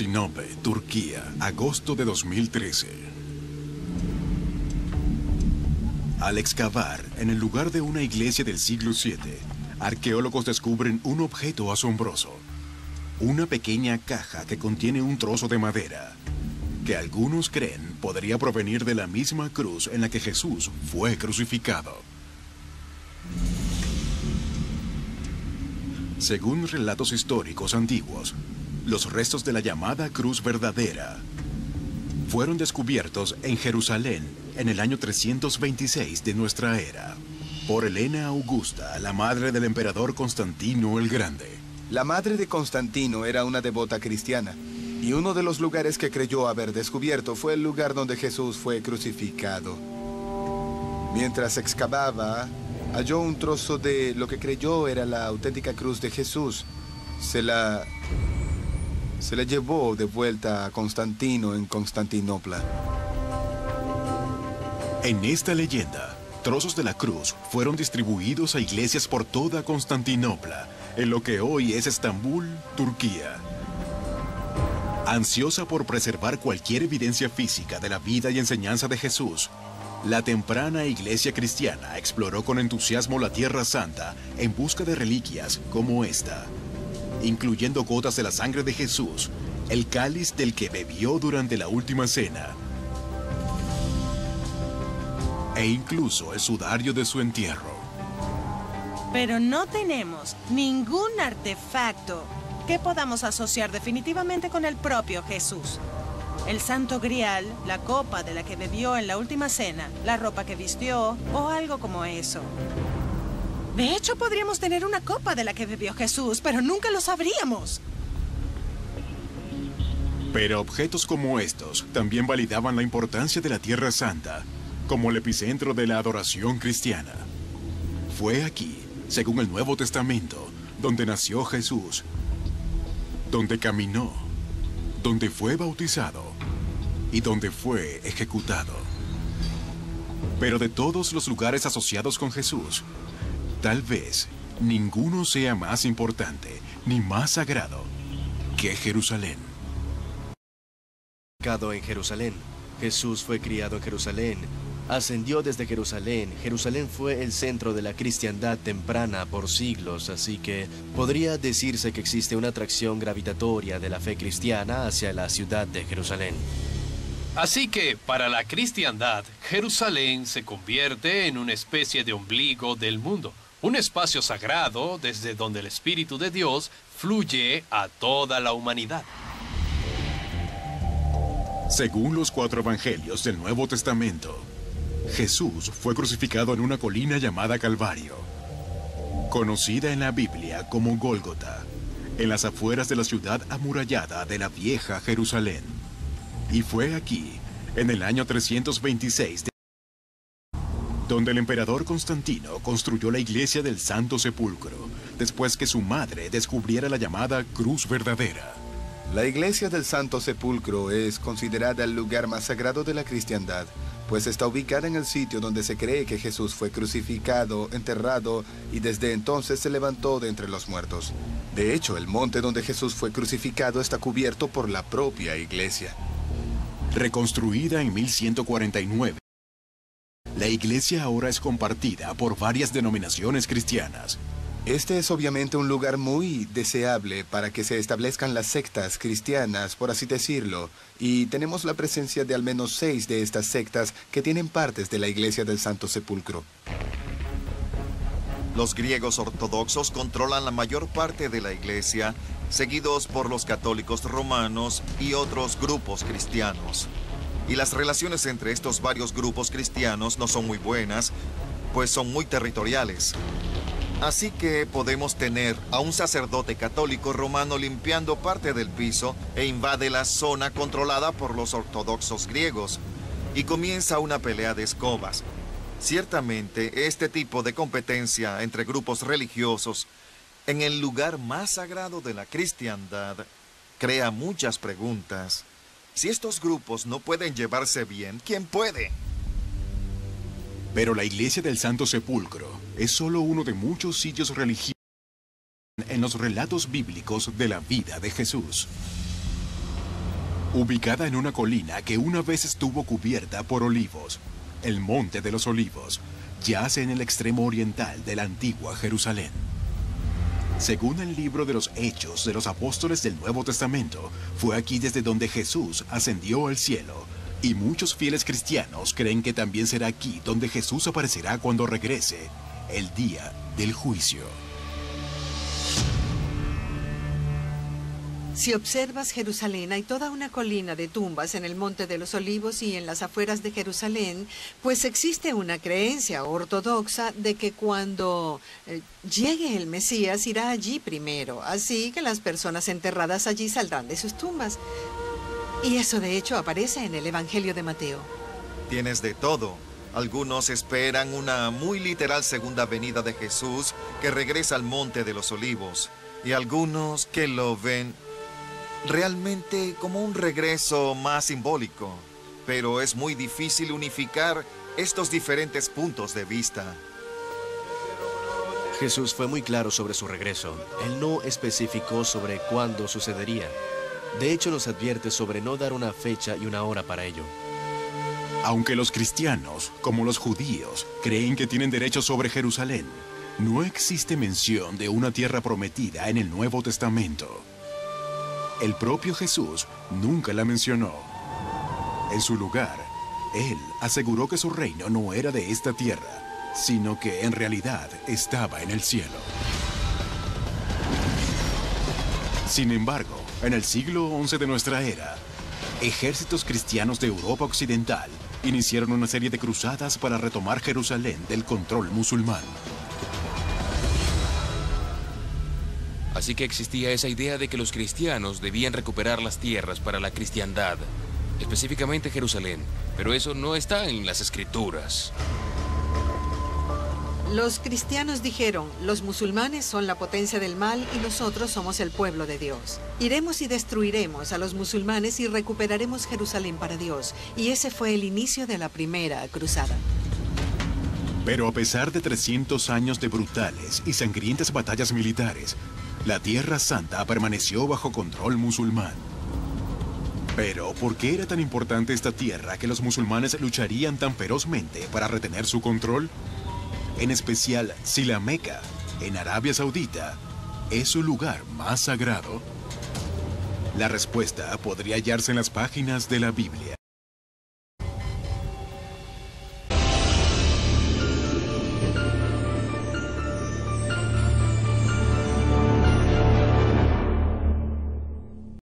Sinope, Turquía, agosto de 2013. Al excavar en el lugar de una iglesia del siglo VII, arqueólogos descubren un objeto asombroso. Una pequeña caja que contiene un trozo de madera, que algunos creen podría provenir de la misma cruz en la que Jesús fue crucificado. Según relatos históricos antiguos, los restos de la llamada cruz verdadera fueron descubiertos en Jerusalén en el año 326 de nuestra era, por Helena Augusta, la madre del emperador Constantino el Grande. La madre de Constantino era una devota cristiana, y uno de los lugares que creyó haber descubierto fue el lugar donde Jesús fue crucificado. Mientras excavaba, halló un trozo de lo que creyó era la auténtica cruz de Jesús. Se la llevó de vuelta a Constantino en Constantinopla. En esta leyenda, trozos de la cruz fueron distribuidos a iglesias por toda Constantinopla, en lo que hoy es Estambul, Turquía. Ansiosa por preservar cualquier evidencia física de la vida y enseñanza de Jesús, la temprana iglesia cristiana exploró con entusiasmo la Tierra Santa en busca de reliquias como esta, incluyendo gotas de la sangre de Jesús, el cáliz del que bebió durante la última cena, e incluso el sudario de su entierro. Pero no tenemos ningún artefacto que podamos asociar definitivamente con el propio Jesús. El Santo Grial, la copa de la que bebió en la última cena, la ropa que vistió o algo como eso. De hecho, podríamos tener una copa de la que bebió Jesús, pero nunca lo sabríamos. Pero objetos como estos también validaban la importancia de la Tierra Santa como el epicentro de la adoración cristiana. Fue aquí, según el Nuevo Testamento, donde nació Jesús, donde caminó, donde fue bautizado y donde fue ejecutado. Pero de todos los lugares asociados con Jesús, tal vez ninguno sea más importante ni más sagrado que Jerusalén. Criado en Jerusalén. Jesús fue criado en Jerusalén. Ascendió desde Jerusalén. Jerusalén fue el centro de la cristiandad temprana por siglos, así que podría decirse que existe una atracción gravitatoria de la fe cristiana hacia la ciudad de Jerusalén. Así que, para la cristiandad, Jerusalén se convierte en una especie de ombligo del mundo, un espacio sagrado desde donde el Espíritu de Dios fluye a toda la humanidad. Según los 4 evangelios del Nuevo Testamento, Jesús fue crucificado en una colina llamada Calvario, conocida en la Biblia como Gólgota, en las afueras de la ciudad amurallada de la vieja Jerusalén. Y fue aquí, en el año 326, donde el emperador Constantino construyó la iglesia del Santo Sepulcro, después que su madre descubriera la llamada Cruz Verdadera. La iglesia del Santo Sepulcro es considerada el lugar más sagrado de la cristiandad, pues está ubicada en el sitio donde se cree que Jesús fue crucificado, enterrado y desde entonces se levantó de entre los muertos. De hecho, el monte donde Jesús fue crucificado está cubierto por la propia iglesia. Reconstruida en 1149, la iglesia ahora es compartida por varias denominaciones cristianas. Este es obviamente un lugar muy deseable para que se establezcan las sectas cristianas, por así decirlo, y tenemos la presencia de al menos 6 de estas sectas que tienen partes de la iglesia del Santo Sepulcro. Los griegos ortodoxos controlan la mayor parte de la iglesia, seguidos por los católicos romanos y otros grupos cristianos. Y las relaciones entre estos varios grupos cristianos no son muy buenas, pues son muy territoriales. Así que podemos tener a un sacerdote católico romano limpiando parte del piso e invade la zona controlada por los ortodoxos griegos. Y comienza una pelea de escobas. Ciertamente, este tipo de competencia entre grupos religiosos en el lugar más sagrado de la cristiandad crea muchas preguntas. Si estos grupos no pueden llevarse bien, ¿quién puede? Pero la iglesia del Santo Sepulcro es solo uno de muchos sitios religiosos en los relatos bíblicos de la vida de Jesús. ubicada en una colina que una vez estuvo cubierta por olivos. El Monte de los Olivos yace en el extremo oriental de la antigua Jerusalén. Según el libro de los Hechos de los Apóstoles del Nuevo Testamento, fue aquí desde donde Jesús ascendió al cielo, y muchos fieles cristianos creen que también será aquí donde Jesús aparecerá cuando regrese, el día del juicio. Si observas Jerusalén, hay toda una colina de tumbas en el Monte de los Olivos y en las afueras de Jerusalén, pues existe una creencia ortodoxa de que cuando llegue el Mesías irá allí primero, así que las personas enterradas allí saldrán de sus tumbas. Y eso de hecho aparece en el Evangelio de Mateo. Tienes de todo. Algunos esperan una muy literal segunda venida de Jesús que regresa al Monte de los Olivos, y algunos que lo ven realmente como un regreso más simbólico, pero es muy difícil unificar estos diferentes puntos de vista. Jesús fue muy claro sobre su regreso. Él no especificó sobre cuándo sucedería. De hecho, nos advierte sobre no dar una fecha y una hora para ello. Aunque los cristianos, como los judíos, creen que tienen derecho sobre Jerusalén, no existe mención de una tierra prometida en el Nuevo Testamento. El propio Jesús nunca la mencionó. En su lugar, Él aseguró que su reino no era de esta tierra, sino que en realidad estaba en el cielo. Sin embargo, en el siglo XI de nuestra era, ejércitos cristianos de Europa Occidental iniciaron una serie de cruzadas para retomar Jerusalén del control musulmán. Así que existía esa idea de que los cristianos debían recuperar las tierras para la cristiandad, específicamente Jerusalén, pero eso no está en las escrituras. Los cristianos dijeron, los musulmanes son la potencia del mal y nosotros somos el pueblo de Dios. Iremos y destruiremos a los musulmanes y recuperaremos Jerusalén para Dios. Y ese fue el inicio de la primera cruzada. Pero a pesar de 300 años de brutales y sangrientas batallas militares, la Tierra Santa permaneció bajo control musulmán. Pero, ¿por qué era tan importante esta tierra que los musulmanes lucharían tan ferozmente para retener su control? En especial, si la Meca, en Arabia Saudita, es su lugar más sagrado. La respuesta podría hallarse en las páginas de la Biblia.